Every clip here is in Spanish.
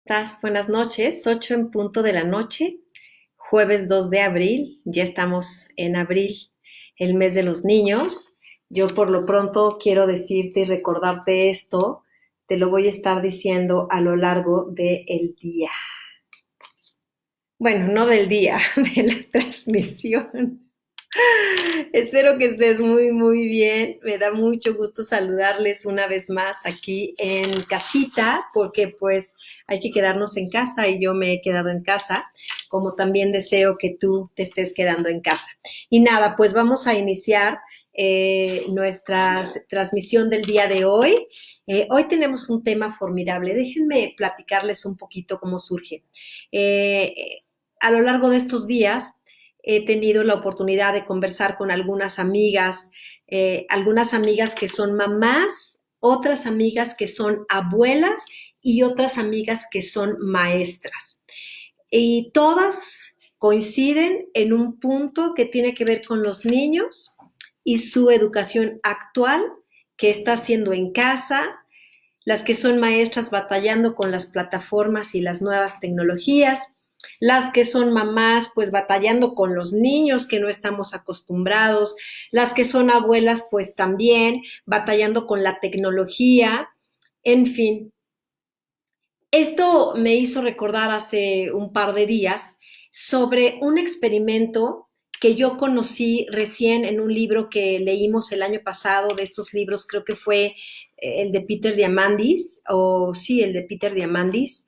¿Estás? Buenas noches, 8 en punto de la noche, jueves 2 de abril, ya estamos en abril, el mes de los niños. Yo por lo pronto quiero decirte y recordarte esto, te lo voy a estar diciendo a lo largo del día. Bueno, no del día, de la transmisión. Espero que estés muy bien. Me da mucho gusto saludarles una vez más aquí en casita, porque pues hay que quedarnos en casa y yo me he quedado en casa, como también deseo que tú te estés quedando en casa. Y nada, pues vamos a iniciar nuestra transmisión del día de hoy. Hoy tenemos un tema formidable. Déjenme platicarles un poquito cómo surge. A lo largo de estos días he tenido la oportunidad de conversar con algunas amigas que son mamás, otras amigas que son abuelas y otras amigas que son maestras. Y todas coinciden en un punto que tiene que ver con los niños y su educación actual que está haciendo en casa, las que son maestras batallando con las plataformas y las nuevas tecnologías, las que son mamás pues batallando con los niños que no estamos acostumbrados, las que son abuelas pues también batallando con la tecnología, en fin. Esto me hizo recordar hace un par de días sobre un experimento que yo conocí recién en un libro que leímos el año pasado, de estos libros creo que fue el de Peter Diamandis, o sí, el de Peter Diamandis,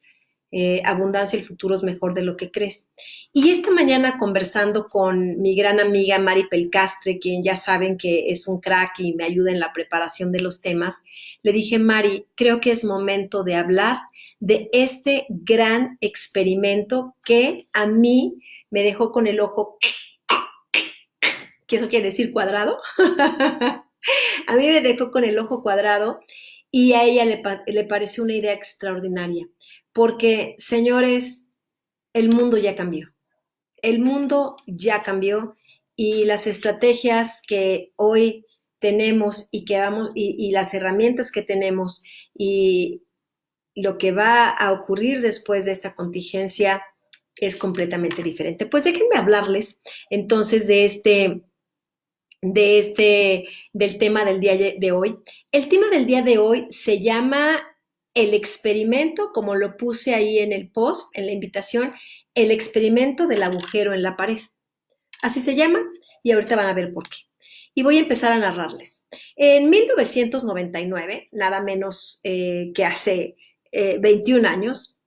Abundancia, el futuro es mejor de lo que crees. Y esta mañana conversando con mi gran amiga Mari Pelcastre, quien ya saben que es un crack y me ayuda en la preparación de los temas, le dije, Mari, creo que es momento de hablar de este gran experimento que a mí me dejó con el ojo, que eso quiere decir cuadrado, a mí me dejó con el ojo cuadrado y a ella le pareció una idea extraordinaria, porque señores, el mundo ya cambió, el mundo ya cambió y las estrategias que hoy tenemos y que vamos y las herramientas que tenemos y lo que va a ocurrir después de esta contingencia es completamente diferente. Pues déjenme hablarles entonces del tema del día de hoy. El tema del día de hoy se llama el experimento, como lo puse ahí en el post, en la invitación, el experimento del agujero en la pared. Así se llama y ahorita van a ver por qué. Y voy a empezar a narrarles. En 1999, nada menos que hace 21 años,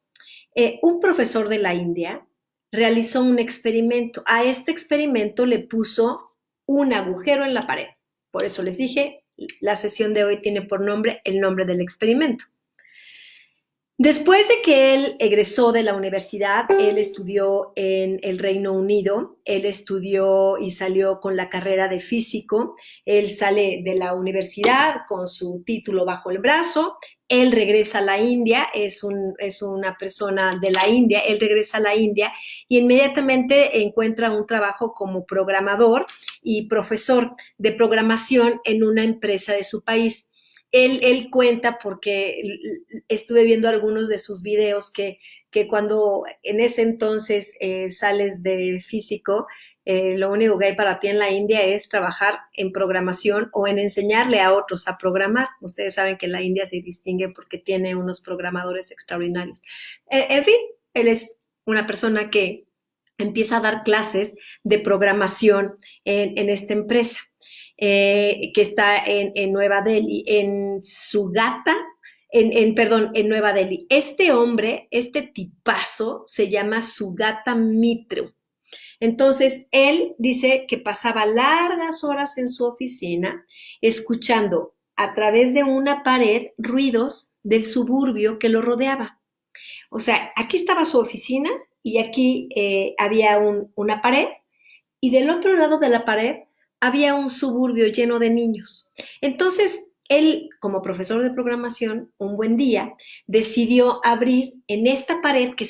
un profesor de la India realizó un experimento. A este experimento le puso un agujero en la pared. Por eso les dije, la sesión de hoy tiene por nombre el nombre del experimento. Después de que él egresó de la universidad, él estudió en el Reino Unido, él estudió y salió con la carrera de físico, él sale de la universidad con su título bajo el brazo, él regresa a la India, es una persona de la India, él regresa a la India y inmediatamente encuentra un trabajo como programador y profesor de programación en una empresa de su país. Él cuenta, porque estuve viendo algunos de sus videos, que cuando en ese entonces sales de físico, lo único que hay para ti en la India es trabajar en programación o en enseñarle a otros a programar. Ustedes saben que la India se distingue porque tiene unos programadores extraordinarios. En fin, él es una persona que empieza a dar clases de programación en esta empresa que está en Nueva Delhi, en Sugata, perdón, en Nueva Delhi. Este hombre, este tipazo, se llama Sugata Mitru. Entonces, él dice que pasaba largas horas en su oficina escuchando a través de una pared ruidos del suburbio que lo rodeaba. O sea, aquí estaba su oficina y aquí había una pared y del otro lado de la pared había un suburbio lleno de niños. Entonces, él, como profesor de programación, un buen día decidió abrir en esta pared que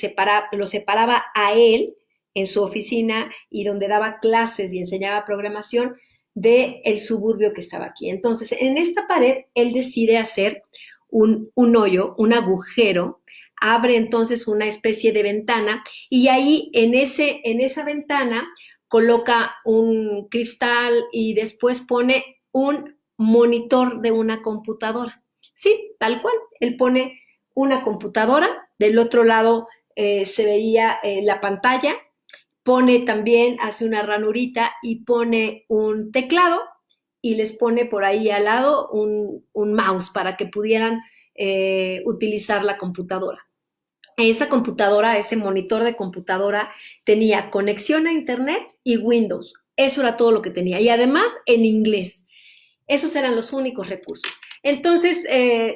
lo separaba a él en su oficina y donde daba clases y enseñaba programación del suburbio que estaba aquí. Entonces, en esta pared, él decide hacer un hoyo, un agujero, abre entonces una especie de ventana y ahí en esa ventana coloca un cristal y después pone un monitor de una computadora. Sí, tal cual. Él pone una computadora, del otro lado se veía la pantalla, pone también, hace una ranurita y pone un teclado y les pone por ahí al lado un mouse para que pudieran utilizar la computadora. Esa computadora, ese monitor de computadora tenía conexión a internet y Windows. Eso era todo lo que tenía. Y además en inglés. Esos eran los únicos recursos. Entonces,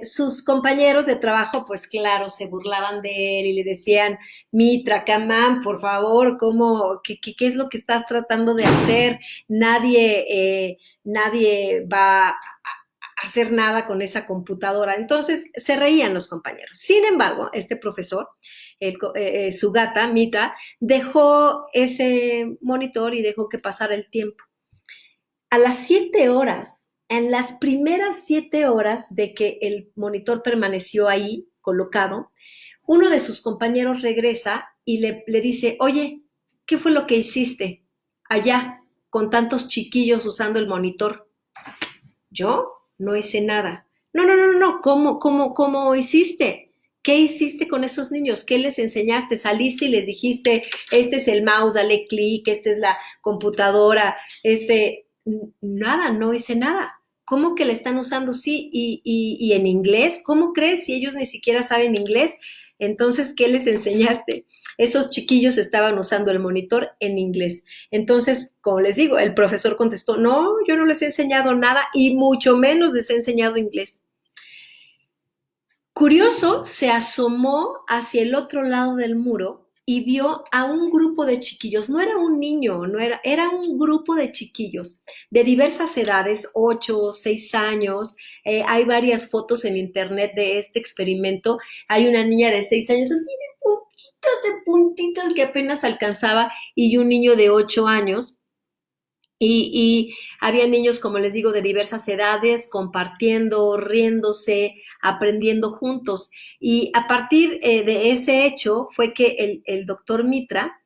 sus compañeros de trabajo, pues claro, se burlaban de él y le decían, Mitra, Kamán, por favor, qué es lo que estás tratando de hacer? Nadie va a hacer nada con esa computadora. Entonces, se reían los compañeros. Sin embargo, este profesor, Sugata, Mitra, dejó ese monitor y dejó que pasara el tiempo. A las 7 horas, en las primeras 7 horas de que el monitor permaneció ahí colocado, uno de sus compañeros regresa y le dice, oye, ¿qué fue lo que hiciste allá con tantos chiquillos usando el monitor? Yo no hice nada. No, ¿cómo hiciste? ¿Qué hiciste con esos niños? ¿Qué les enseñaste? ¿Saliste y les dijiste, este es el mouse, dale clic, esta es la computadora, nada, no hice nada. ¿Cómo que le están usando? Sí, y en inglés, ¿cómo crees si ellos ni siquiera saben inglés? Entonces, ¿qué les enseñaste? Esos chiquillos estaban usando el monitor en inglés. Entonces, como les digo, el profesor contestó, no, yo no les he enseñado nada y mucho menos les he enseñado inglés. Curioso, se asomó hacia el otro lado del muro y vio a un grupo de chiquillos. No era un niño, era un grupo de chiquillos de diversas edades, 8, 6 años. Hay varias fotos en internet de este experimento. Hay una niña de 6 años, así de puntitas que apenas alcanzaba, y un niño de 8 años. Y había niños, como les digo, de diversas edades, compartiendo, riéndose, aprendiendo juntos. Y a partir de ese hecho fue que el doctor Mitra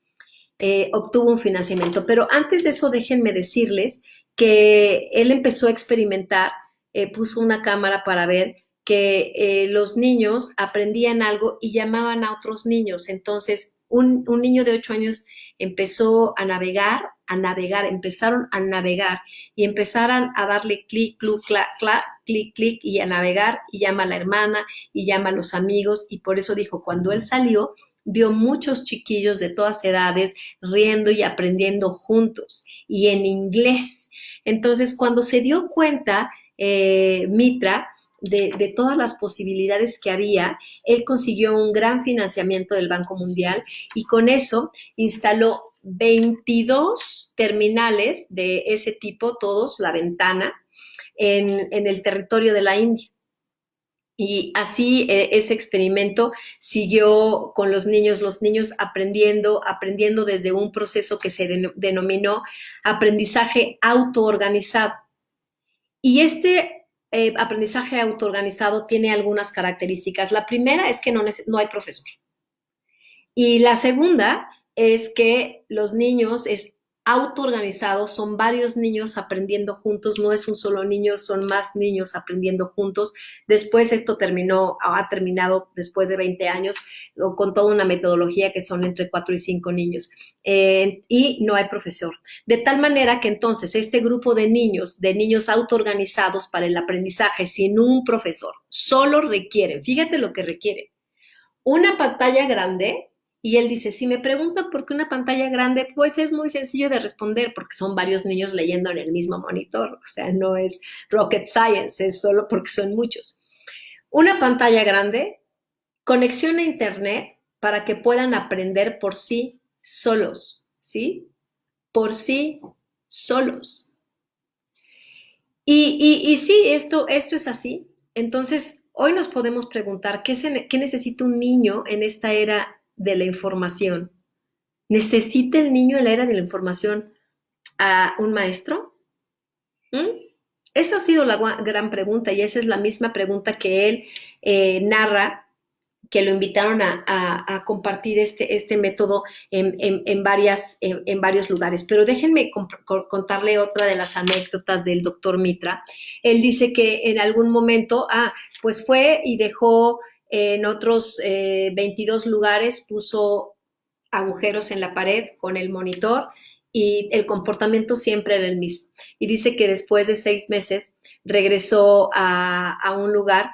obtuvo un financiamiento. Pero antes de eso, déjenme decirles que él empezó a experimentar, puso una cámara para ver que los niños aprendían algo y llamaban a otros niños. Entonces, un niño de 8 años empezó a navegar, empezaron a navegar y empezaron a darle clic, clic, clac, clic, clic y a navegar y llama a la hermana y llama a los amigos y por eso dijo, cuando él salió, vio muchos chiquillos de todas edades riendo y aprendiendo juntos y en inglés. Entonces, cuando se dio cuenta, Mitra, de todas las posibilidades que había, él consiguió un gran financiamiento del Banco Mundial y con eso instaló 22 terminales de ese tipo, todos, la ventana, en el territorio de la India. Y así ese experimento siguió con los niños aprendiendo desde un proceso que se denominó aprendizaje autoorganizado. Y este aprendizaje autoorganizado tiene algunas características. La primera es que no hay profesor. Y la segunda es que los niños es autoorganizados, son varios niños aprendiendo juntos, no es un solo niño, son más niños aprendiendo juntos. Después esto ha terminado después de 20 años con toda una metodología que son entre 4 y 5 niños. Y no hay profesor. De tal manera que entonces este grupo de niños autoorganizados para el aprendizaje sin un profesor, solo requieren, fíjate lo que requieren, una pantalla grande. Y él dice, si me preguntan por qué una pantalla grande, pues es muy sencillo de responder, porque son varios niños leyendo en el mismo monitor. O sea, no es rocket science, es solo porque son muchos. Una pantalla grande, conexión a internet para que puedan aprender por sí solos, ¿sí? Por sí solos. Y sí, esto es así. Entonces, hoy nos podemos preguntar, ¿qué necesita un niño en esta era de la información? ¿Necesita el niño en la era de la información a un maestro? ¿Mm? Esa ha sido la gran pregunta y esa es la misma pregunta que él narra que lo invitaron a compartir este método en varios lugares. Pero déjenme contarle otra de las anécdotas del doctor Mitra. Él dice que en algún momento, pues fue y dejó en otros 22 lugares, puso agujeros en la pared con el monitor y el comportamiento siempre era el mismo. Y dice que después de 6 meses regresó a un lugar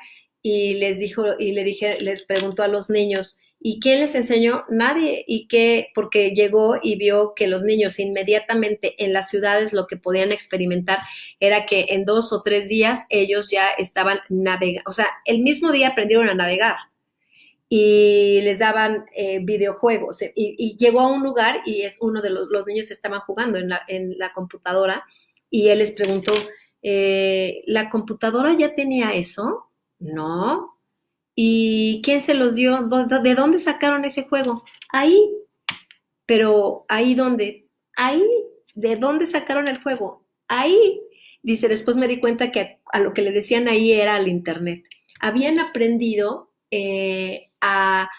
y les dijo, y les preguntó a los niños, ¿y quién les enseñó? Nadie. ¿Y qué? Porque llegó y vio que los niños inmediatamente en las ciudades lo que podían experimentar era que en 2 o 3 días ellos ya estaban navegando, o sea, el mismo día aprendieron a navegar y les daban videojuegos. Y llegó a un lugar y es uno de los niños estaban jugando en la computadora y él les preguntó, ¿la computadora ya tenía eso? No. ¿Y quién se los dio? ¿De dónde sacaron ese juego? Ahí. Pero ¿ahí dónde? Ahí. ¿De dónde sacaron el juego? Ahí. Dice, después me di cuenta que a lo que le decían ahí era al internet. Habían aprendido a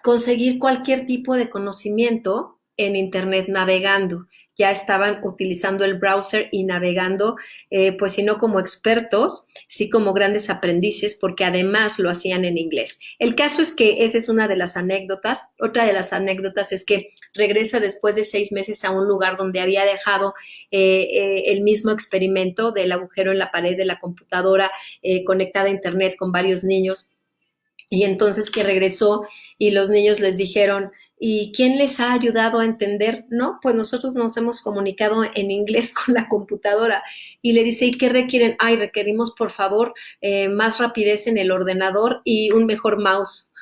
conseguir cualquier tipo de conocimiento en internet navegando. Ya estaban utilizando el browser y navegando, pues si no como expertos, sí como grandes aprendices, porque además lo hacían en inglés. El caso es que esa es una de las anécdotas. Otra de las anécdotas es que regresa después de 6 meses a un lugar donde había dejado el mismo experimento del agujero en la pared de la computadora conectada a internet con varios niños. Y entonces que regresó y los niños les dijeron, ¿y quién les ha ayudado a entender? No, pues nosotros nos hemos comunicado en inglés con la computadora. Y le dice, ¿y qué requieren? Ay, requerimos por favor más rapidez en el ordenador y un mejor mouse.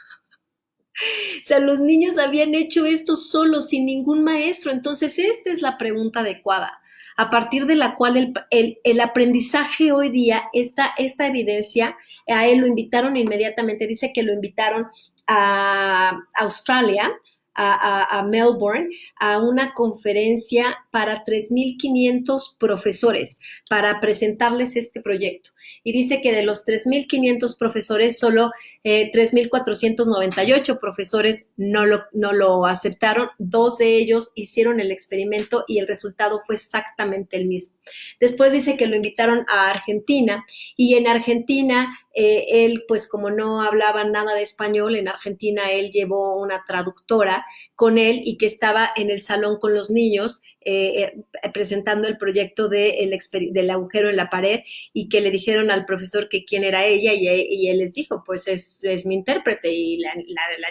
O sea, los niños habían hecho esto solos, sin ningún maestro. Entonces, esta es la pregunta adecuada, a partir de la cual el aprendizaje hoy día, esta evidencia, a él lo invitaron inmediatamente, dice que lo invitaron a Australia, a Melbourne, a una conferencia para 3.500 profesores para presentarles este proyecto. Y dice que de los 3.500 profesores, solo 3.498 profesores no lo aceptaron. 2 de ellos hicieron el experimento y el resultado fue exactamente el mismo. Después dice que lo invitaron a Argentina y en Argentina él, pues como no hablaba nada de español, en Argentina él llevó una traductora con él y que estaba en el salón con los niños presentando el proyecto del agujero en la pared y que le dijeron al profesor que quién era ella y él les dijo, pues es mi intérprete y la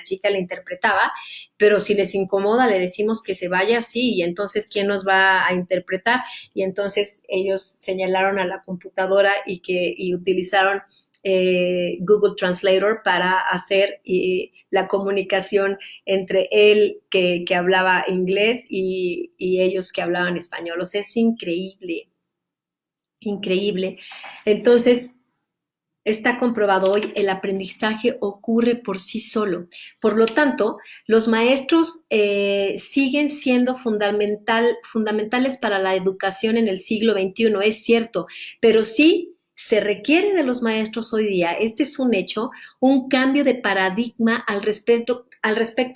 chica la interpretaba, pero si les incomoda le decimos que se vaya así y entonces ¿quién nos va a interpretar? Y entonces ellos señalaron a la computadora y utilizaron Google Translator para hacer la comunicación entre él que hablaba inglés y ellos que hablaban español. O sea, es increíble, increíble. Entonces, está comprobado hoy, el aprendizaje ocurre por sí solo. Por lo tanto, los maestros siguen siendo fundamentales para la educación en el siglo XXI, es cierto, pero sí se requiere de los maestros hoy día, este es un hecho, un cambio de paradigma al respecto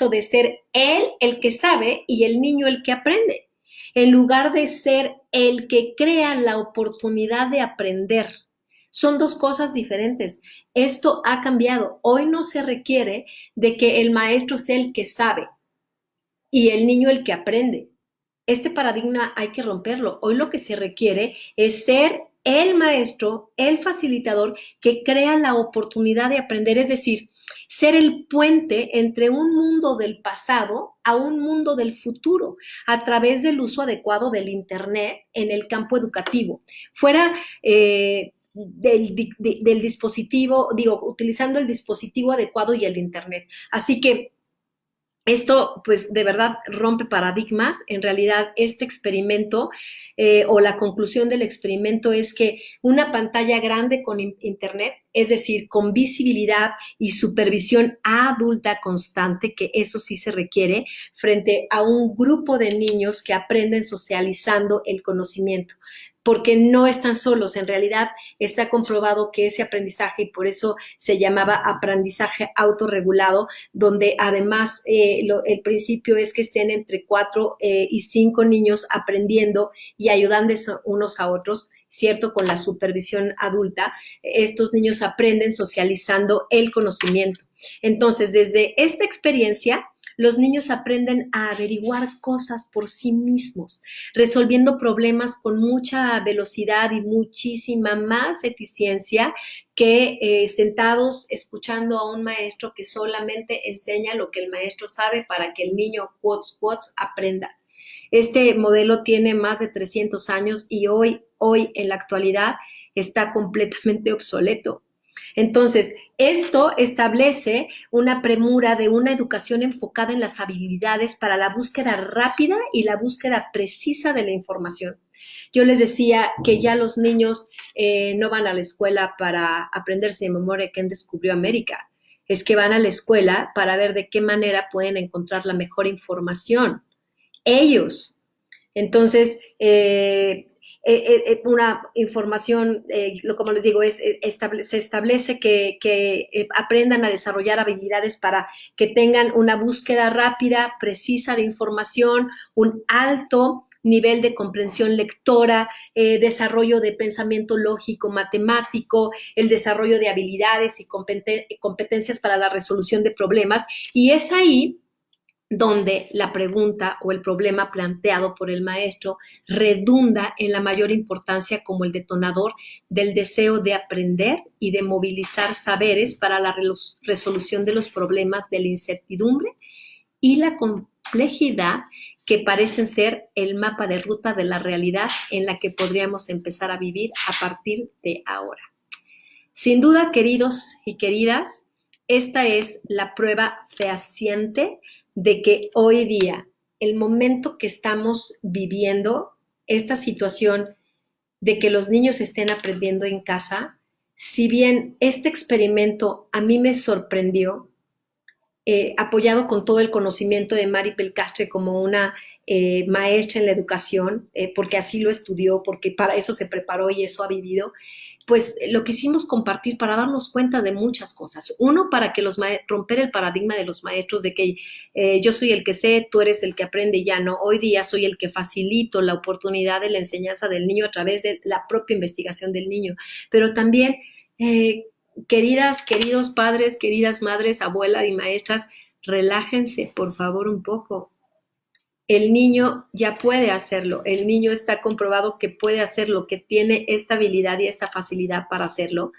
de ser él el que sabe y el niño el que aprende, en lugar de ser el que crea la oportunidad de aprender. Son dos cosas diferentes. Esto ha cambiado. Hoy no se requiere de que el maestro sea el que sabe y el niño el que aprende. Este paradigma hay que romperlo. Hoy lo que se requiere es ser el maestro, el facilitador que crea la oportunidad de aprender, es decir, ser el puente entre un mundo del pasado a un mundo del futuro a través del uso adecuado del Internet en el campo educativo. Fuera del dispositivo, utilizando el dispositivo adecuado y el Internet. Así que esto, pues, de verdad rompe paradigmas. En realidad, este experimento o la conclusión del experimento es que una pantalla grande con internet, es decir, con visibilidad y supervisión adulta constante, que eso sí se requiere, frente a un grupo de niños que aprenden socializando el conocimiento. porque no están solos. En realidad está comprobado que ese aprendizaje, y por eso se llamaba aprendizaje autorregulado, donde además el principio es que estén entre 4 y 5 niños aprendiendo y ayudándose unos a otros, ¿cierto? Con la supervisión adulta, estos niños aprenden socializando el conocimiento. Entonces, desde esta experiencia, los niños aprenden a averiguar cosas por sí mismos, resolviendo problemas con mucha velocidad y muchísima más eficiencia que sentados escuchando a un maestro que solamente enseña lo que el maestro sabe para que el niño, quotes, aprenda. Este modelo tiene más de 300 años y hoy en la actualidad, está completamente obsoleto. Entonces, esto establece una premura de una educación enfocada en las habilidades para la búsqueda rápida y la búsqueda precisa de la información. Yo les decía que ya los niños no van a la escuela para aprenderse de memoria quién descubrió América. Es que van a la escuela para ver de qué manera pueden encontrar la mejor información. Ellos. Entonces, una información, como les digo, se establece que aprendan a desarrollar habilidades para que tengan una búsqueda rápida, precisa de información, un alto nivel de comprensión lectora, desarrollo de pensamiento lógico, matemático, el desarrollo de habilidades y competencias para la resolución de problemas. Y es ahí donde la pregunta o el problema planteado por el maestro redunda en la mayor importancia como el detonador del deseo de aprender y de movilizar saberes para la resolución de los problemas de la incertidumbre y la complejidad que parecen ser el mapa de ruta de la realidad en la que podríamos empezar a vivir a partir de ahora. Sin duda, queridos y queridas, esta es la prueba fehaciente de que hoy día, el momento que estamos viviendo, esta situación de que los niños estén aprendiendo en casa, si bien este experimento a mí me sorprendió, apoyado con todo el conocimiento de Mari Pelcastre como una maestra en la educación, porque así lo estudió, porque para eso se preparó y eso ha vivido, pues lo quisimos compartir para darnos cuenta de muchas cosas. Uno, para que romper el paradigma de los maestros de que yo soy el que sé, tú eres el que aprende y ya no. Hoy día soy el que facilito la oportunidad de la enseñanza del niño a través de la propia investigación del niño. Pero también, queridos padres, queridas madres, abuelas y maestras, relájense, por favor, un poco. El niño ya puede hacerlo, el niño está comprobado que puede hacerlo, que tiene esta habilidad y esta facilidad para hacerlo.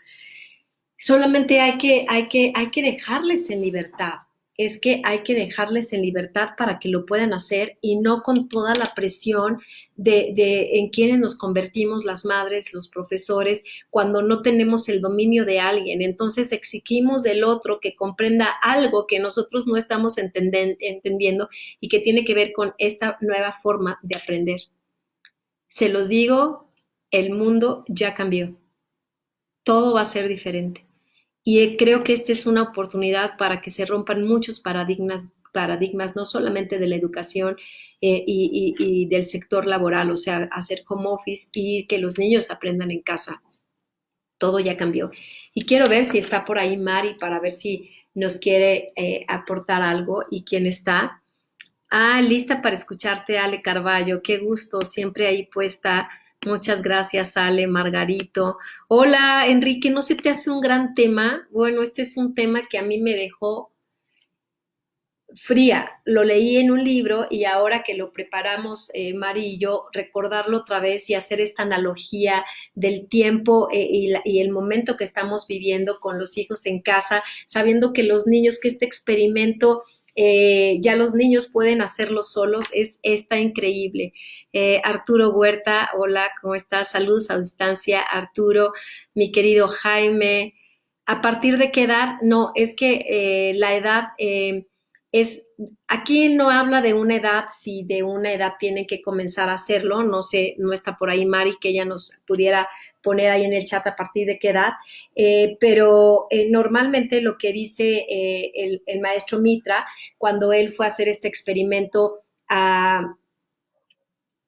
Solamente hay que dejarles en libertad. Es que hay que dejarles en libertad para que lo puedan hacer y no con toda la presión en quienes nos convertimos las madres, los profesores, cuando no tenemos el dominio de alguien. Entonces exigimos del otro que comprenda algo que nosotros no estamos entendiendo y que tiene que ver con esta nueva forma de aprender. Se los digo, el mundo ya cambió. Todo va a ser diferente. Y creo que esta es una oportunidad para que se rompan muchos paradigmas no solamente de la educación y del sector laboral, o sea, hacer home office y que los niños aprendan en casa. Todo ya cambió. Y quiero ver si está por ahí Mari para ver si nos quiere aportar algo y quién está. Lista para escucharte, Ale Carballo. Qué gusto, siempre ahí puesta. Muchas gracias, Ale, Margarito. Hola, Enrique, ¿no se te hace un gran tema? Bueno, este es un tema que a mí me dejó fría. Lo leí en un libro y ahora que lo preparamos, Mari y yo, recordarlo otra vez y hacer esta analogía del tiempo y el momento que estamos viviendo con los hijos en casa, sabiendo que los niños, que este experimento ya los niños pueden hacerlo solos, está increíble. Arturo Huerta, hola, ¿cómo estás? Saludos a distancia, Arturo, mi querido Jaime. ¿A partir de qué edad? No, es que la edad aquí no habla de una edad, si de una edad tienen que comenzar a hacerlo, no sé, no está por ahí Mari, que ella nos pudiera poner ahí en el chat a partir de qué edad, pero normalmente lo que dice el maestro Mitra, cuando él fue a hacer este experimento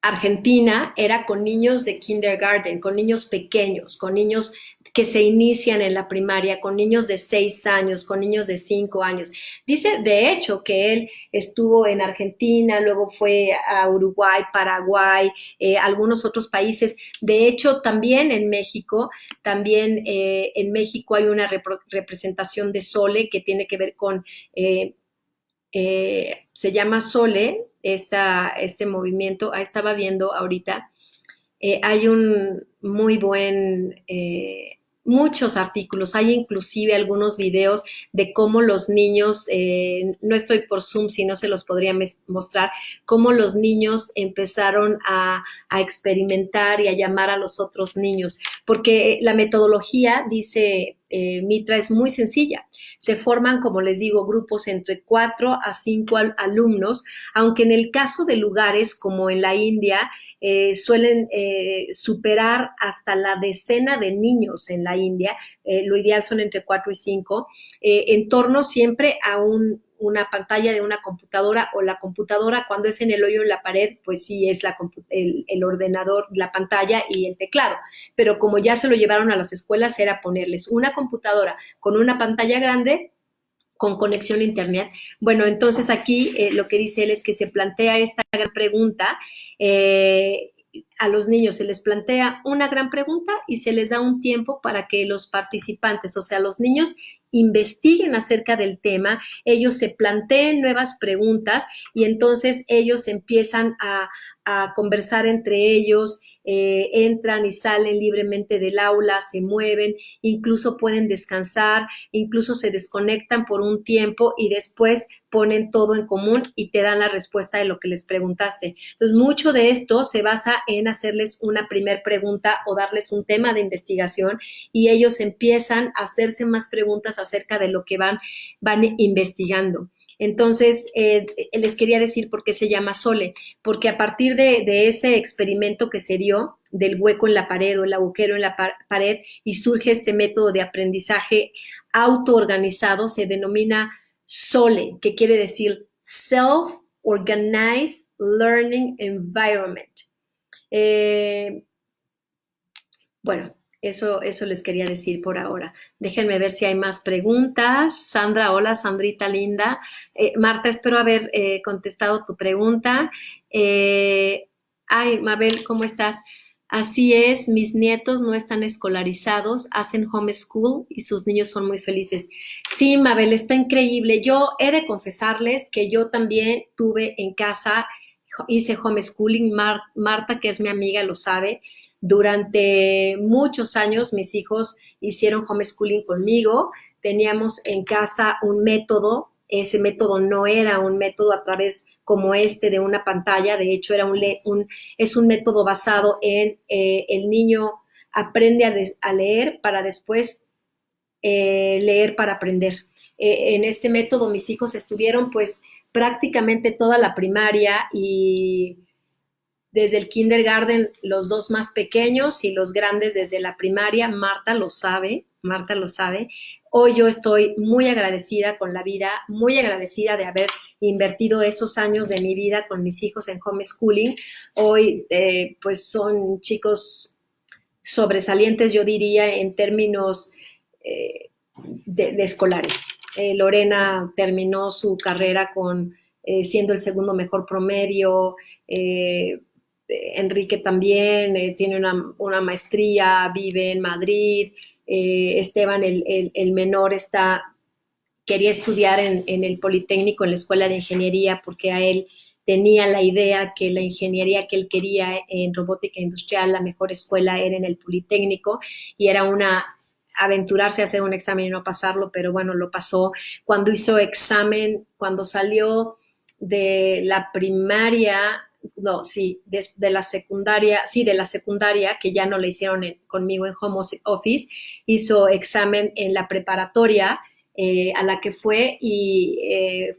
Argentina era con niños de kindergarten, con niños pequeños, con niños que se inician en la primaria, con niños de 6 años, con niños de 5 años. Dice, de hecho, que él estuvo en Argentina, luego fue a Uruguay, Paraguay, algunos otros países. De hecho, también en México hay una representación de Sole que tiene que ver con se llama Sole, este movimiento. Estaba viendo ahorita, hay un muy buen, muchos artículos, hay inclusive algunos videos de cómo los niños, no estoy por Zoom, si no se los podría mostrar, cómo los niños empezaron a experimentar y a llamar a los otros niños, porque la metodología, dice Mitra, es muy sencilla. Se forman, como les digo, grupos entre 4 a 5 alumnos, aunque en el caso de lugares como en la India, suelen superar hasta la decena de niños en la India, lo ideal son entre 4 y 5, en torno siempre a una pantalla de una computadora, o la computadora cuando es en el hoyo en la pared, pues sí es el ordenador, la pantalla y el teclado, pero como ya se lo llevaron a las escuelas, era ponerles una computadora con una pantalla grande con conexión a internet. Bueno, entonces aquí lo que dice él es que se plantea esta gran pregunta, a los niños se les plantea una gran pregunta y se les da un tiempo para que los participantes, o sea, los niños, investiguen acerca del tema, ellos se planteen nuevas preguntas y entonces ellos empiezan a conversar entre ellos, entran y salen libremente del aula, se mueven, incluso pueden descansar, incluso se desconectan por un tiempo y después ponen todo en común y te dan la respuesta de lo que les preguntaste. Entonces, mucho de esto se basa en hacerles una primer pregunta o darles un tema de investigación y ellos empiezan a hacerse más preguntas acerca de lo que van investigando. Entonces, les quería decir por qué se llama Sole, porque a partir de ese experimento que se dio, del hueco en la pared o el agujero en la pared, y surge este método de aprendizaje autoorganizado, se denomina SOLE, que quiere decir Self-Organized Learning Environment. Bueno, eso les quería decir por ahora. Déjenme ver si hay más preguntas. Sandra, hola, Sandrita linda. Marta, espero haber contestado tu pregunta. Ay, Mabel, ¿cómo estás? Así es, mis nietos no están escolarizados, hacen homeschool y sus niños son muy felices. Sí, Mabel, está increíble. Yo he de confesarles que yo también tuve en casa, hice homeschooling. Marta, que es mi amiga, lo sabe. Durante muchos años mis hijos hicieron homeschooling conmigo, teníamos en casa un método, ese método no era un método a través como este de una pantalla, de hecho es un método basado en el niño aprende a leer para después leer para aprender. En este método mis hijos estuvieron pues prácticamente toda la primaria y desde el kindergarten, los dos más pequeños y los grandes desde la primaria. Marta lo sabe, Marta lo sabe. Hoy yo estoy muy agradecida con la vida, muy agradecida de haber invertido esos años de mi vida con mis hijos en homeschooling. Hoy pues son chicos sobresalientes, yo diría, en términos de escolares. Lorena terminó su carrera siendo el segundo mejor promedio. Enrique también tiene una maestría, vive en Madrid. Esteban, el menor, quería estudiar en el Politécnico, en la Escuela de Ingeniería, porque a él tenía la idea que la ingeniería que él quería en robótica industrial, la mejor escuela era en el Politécnico, y era aventurarse a hacer un examen y no pasarlo, pero bueno, lo pasó. Cuando hizo examen, cuando salió de la primaria, no, sí, de la secundaria, sí, de la secundaria, que ya no le hicieron conmigo en home office, hizo examen en la preparatoria a la que fue y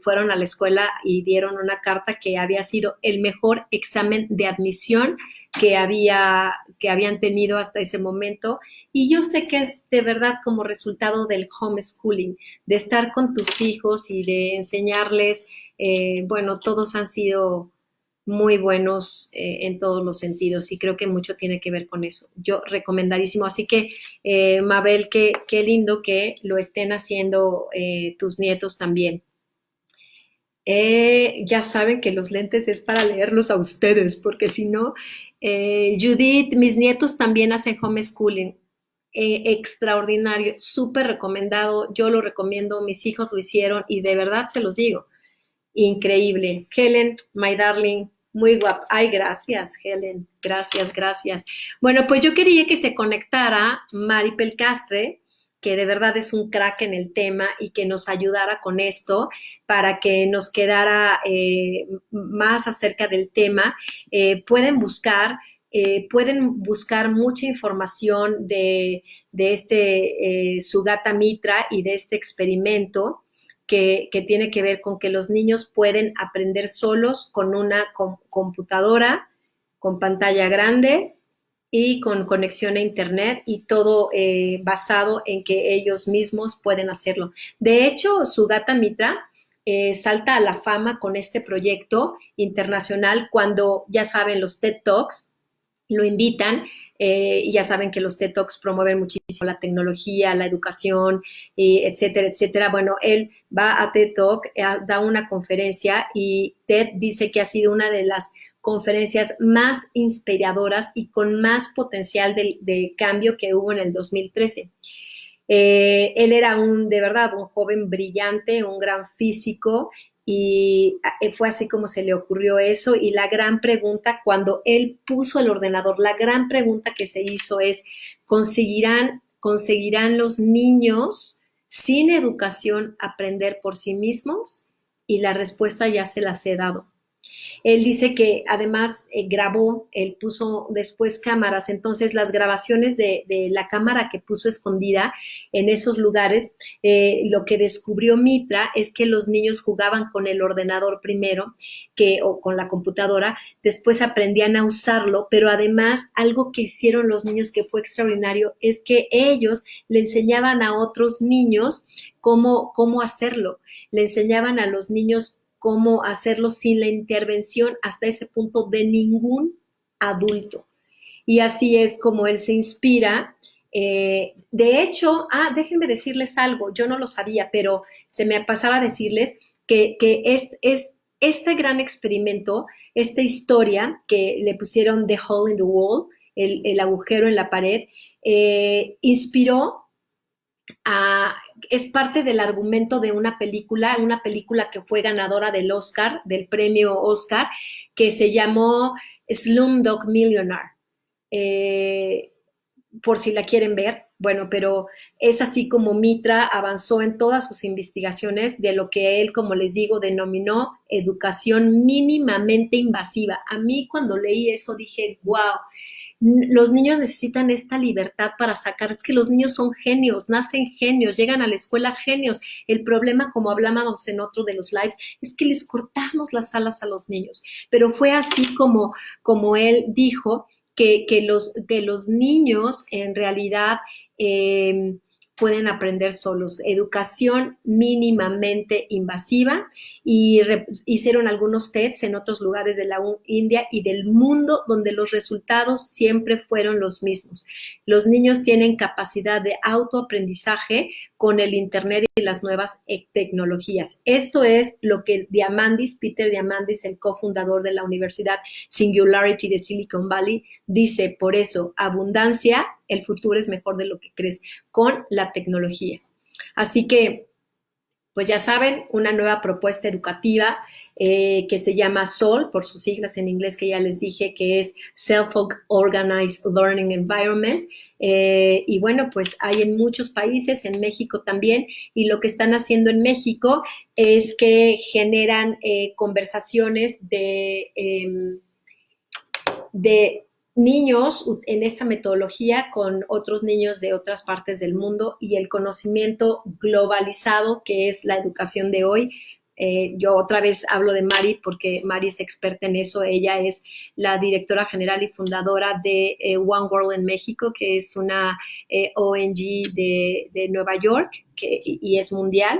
fueron a la escuela y dieron una carta que había sido el mejor examen de admisión que habían tenido hasta ese momento. Y yo sé que es de verdad como resultado del homeschooling, de estar con tus hijos y de enseñarles, bueno, todos han sido muy buenos en todos los sentidos y creo que mucho tiene que ver con eso. Yo recomendadísimo. Así que, Mabel, qué lindo que lo estén haciendo tus nietos también. Ya saben que los lentes es para leerlos a ustedes, porque si no, Judith, mis nietos también hacen homeschooling. Extraordinario, súper recomendado, yo lo recomiendo, mis hijos lo hicieron y de verdad se los digo, increíble. Helen, my darling, muy guapa. Ay, gracias, Helen, gracias, gracias. Bueno, pues yo quería que se conectara Mari Pelcastre, que de verdad es un crack en el tema y que nos ayudara con esto para que nos quedara más acerca del tema. Pueden buscar mucha información de este Sugata Mitra y de este experimento que tiene que ver con que los niños pueden aprender solos con una computadora, con pantalla grande y con conexión a internet y todo basado en que ellos mismos pueden hacerlo. De hecho, Sugata Mitra salta a la fama con este proyecto internacional cuando, ya saben, los TED Talks lo invitan, y ya saben que los TED Talks promueven muchísimo la tecnología, la educación, etcétera, etcétera. Bueno, él va a TED Talk, da una conferencia y TED dice que ha sido una de las conferencias más inspiradoras y con más potencial de cambio que hubo en el 2013. Él era de verdad, un joven brillante, un gran físico, y fue así como se le ocurrió eso. Y la gran pregunta, cuando él puso el ordenador, la gran pregunta que se hizo es, ¿conseguirán los niños sin educación aprender por sí mismos? Y la respuesta ya se las he dado. Él dice que además grabó, él puso después cámaras, entonces las grabaciones de la cámara que puso escondida en esos lugares, lo que descubrió Mitra es que los niños jugaban con el ordenador primero o con la computadora, después aprendían a usarlo, pero además algo que hicieron los niños que fue extraordinario es que ellos le enseñaban a otros niños cómo hacerlo, le enseñaban a los niños cómo hacerlo sin la intervención hasta ese punto de ningún adulto. Y así es como él se inspira. De hecho, déjenme decirles algo, yo no lo sabía, pero se me pasaba a decirles que es este gran experimento, esta historia que le pusieron The Hole in the Wall, el agujero en la pared, inspiró es parte del argumento de una película que fue ganadora del Oscar, del premio Oscar, que se llamó Slumdog Millionaire. Eh, por si la quieren ver, bueno, pero es así como Mitra avanzó en todas sus investigaciones de lo que él, como les digo, denominó educación mínimamente invasiva. A mí cuando leí eso dije, wow, los niños necesitan esta libertad para sacar, es que los niños son genios, nacen genios, llegan a la escuela genios. El problema, como hablábamos en otro de los lives, es que les cortamos las alas a los niños. Pero fue así como él dijo que los niños en realidad pueden aprender solos. Educación mínimamente invasiva y hicieron algunos TEDs en otros lugares de la India y del mundo donde los resultados siempre fueron los mismos. Los niños tienen capacidad de autoaprendizaje con el Internet y las nuevas tecnologías. Esto es lo que Peter Diamandis, el cofundador de la Universidad Singularity de Silicon Valley, dice. Por eso, abundancia, el futuro es mejor de lo que crees, con la tecnología. Así que, pues ya saben, una nueva propuesta educativa que se llama SOL, por sus siglas en inglés que ya les dije, que es Self-Organized Learning Environment. Y bueno, pues hay en muchos países, en México también, y lo que están haciendo en México es que generan conversaciones de niños en esta metodología con otros niños de otras partes del mundo y el conocimiento globalizado que es la educación de hoy. Yo otra vez hablo de Mari porque Mari es experta en eso. Ella es la directora general y fundadora de One World en México, que es una ONG de Nueva York y es mundial,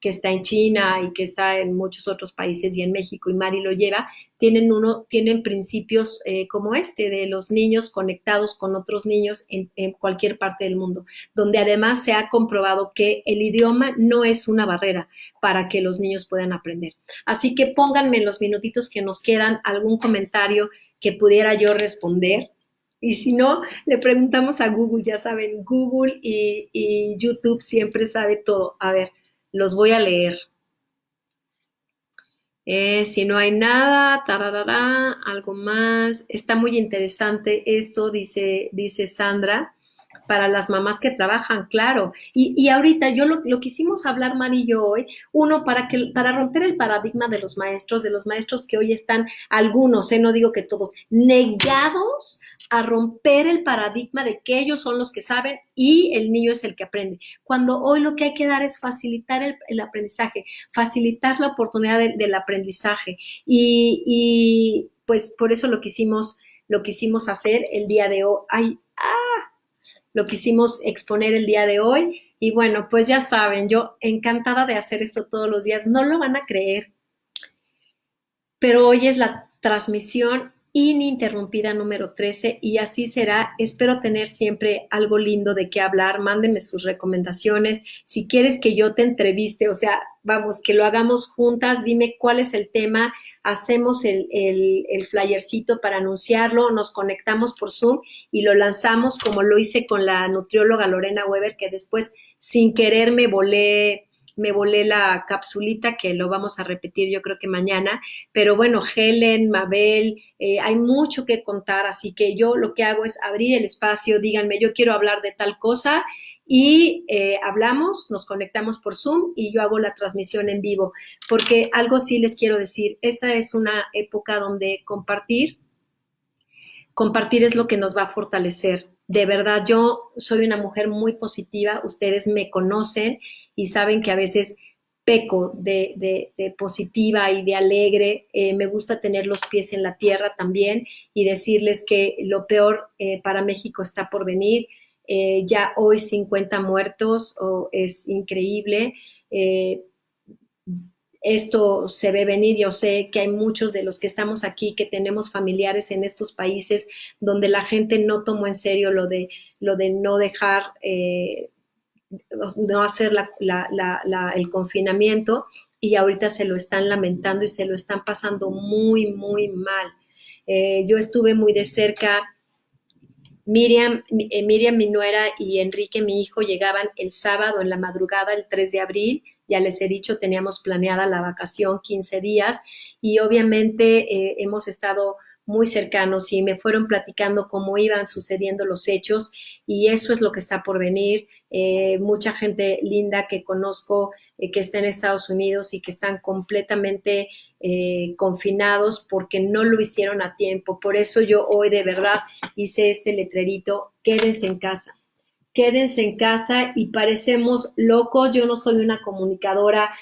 que está en China y que está en muchos otros países y en México, y Mari lo lleva, tienen principios como este, de los niños conectados con otros niños en cualquier parte del mundo, donde además se ha comprobado que el idioma no es una barrera para que los niños puedan aprender. Así que pónganme en los minutitos que nos quedan algún comentario que pudiera yo responder. Y si no, le preguntamos a Google, ya saben, Google y YouTube siempre sabe todo. A ver, los voy a leer. Si no hay nada, tararara, algo más. Está muy interesante esto, dice Sandra, para las mamás que trabajan, claro. Y ahorita yo lo quisimos hablar, Mari y yo hoy, uno, para romper el paradigma de los maestros que hoy están, algunos, no digo que todos, negados a romper el paradigma de que ellos son los que saben y el niño es el que aprende. Cuando hoy lo que hay que dar es facilitar el aprendizaje, facilitar la oportunidad del aprendizaje. Y pues por eso lo quisimos hacer el día de hoy. Lo quisimos exponer el día de hoy. Y bueno, pues ya saben, yo encantada de hacer esto todos los días. No lo van a creer, pero hoy es la transmisión ininterrumpida número 13 y así será. Espero tener siempre algo lindo de qué hablar. Mándenme sus recomendaciones. Si quieres que yo te entreviste, o sea, vamos, que lo hagamos juntas, dime cuál es el tema, hacemos el flyercito para anunciarlo, nos conectamos por Zoom y lo lanzamos como lo hice con la nutrióloga Lorena Weber, que después sin querer me volé la capsulita, que lo vamos a repetir yo creo que mañana, pero bueno, Helen, Mabel, hay mucho que contar, así que yo lo que hago es abrir el espacio, díganme, yo quiero hablar de tal cosa, y hablamos, nos conectamos por Zoom y yo hago la transmisión en vivo, porque algo sí les quiero decir, esta es una época donde compartir es lo que nos va a fortalecer. De verdad, yo soy una mujer muy positiva, ustedes me conocen y saben que a veces peco de positiva y de alegre. Me gusta tener los pies en la tierra también y decirles que lo peor para México está por venir. Ya hoy 50 muertos, es increíble. Esto se ve venir. Yo sé que hay muchos de los que estamos aquí que tenemos familiares en estos países donde la gente no tomó en serio lo de no dejar, no hacer el confinamiento, y ahorita se lo están lamentando y se lo están pasando muy, muy mal. Yo estuve muy de cerca. Miriam, mi nuera, y Enrique, mi hijo, llegaban el sábado en la madrugada, el 3 de abril. Ya les he dicho, teníamos planeada la vacación 15 días y obviamente hemos estado muy cercanos y me fueron platicando cómo iban sucediendo los hechos, y eso es lo que está por venir. Mucha gente linda que conozco que está en Estados Unidos y que están completamente confinados porque no lo hicieron a tiempo. Por eso yo hoy de verdad hice este letrerito: quédense en casa, y parecemos locos. Yo no soy una comunicadora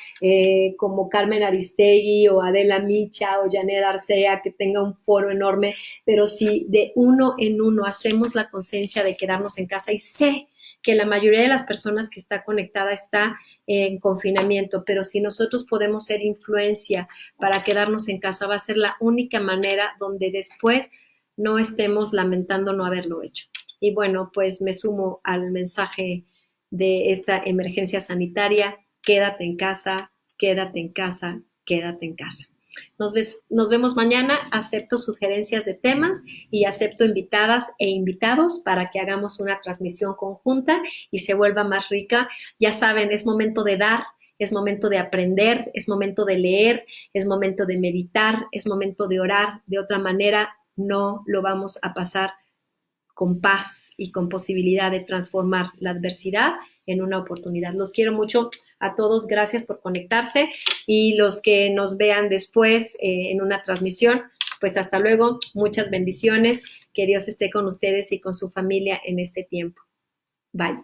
como Carmen Aristegui o Adela Micha o Janet Arcea, que tenga un foro enorme, pero si de uno en uno hacemos la conciencia de quedarnos en casa, y sé que la mayoría de las personas que está conectada está en confinamiento, pero si nosotros podemos ser influencia para quedarnos en casa, va a ser la única manera donde después no estemos lamentando no haberlo hecho. Y bueno, pues me sumo al mensaje de esta emergencia sanitaria: quédate en casa, quédate en casa, quédate en casa. Nos vemos mañana. Acepto sugerencias de temas y acepto invitadas e invitados para que hagamos una transmisión conjunta y se vuelva más rica. Ya saben, es momento de dar, es momento de aprender, es momento de leer, es momento de meditar, es momento de orar. De otra manera, no lo vamos a pasar con paz y con posibilidad de transformar la adversidad en una oportunidad. Los quiero mucho a todos, gracias por conectarse, y los que nos vean después en una transmisión, pues hasta luego, muchas bendiciones, que Dios esté con ustedes y con su familia en este tiempo. Bye.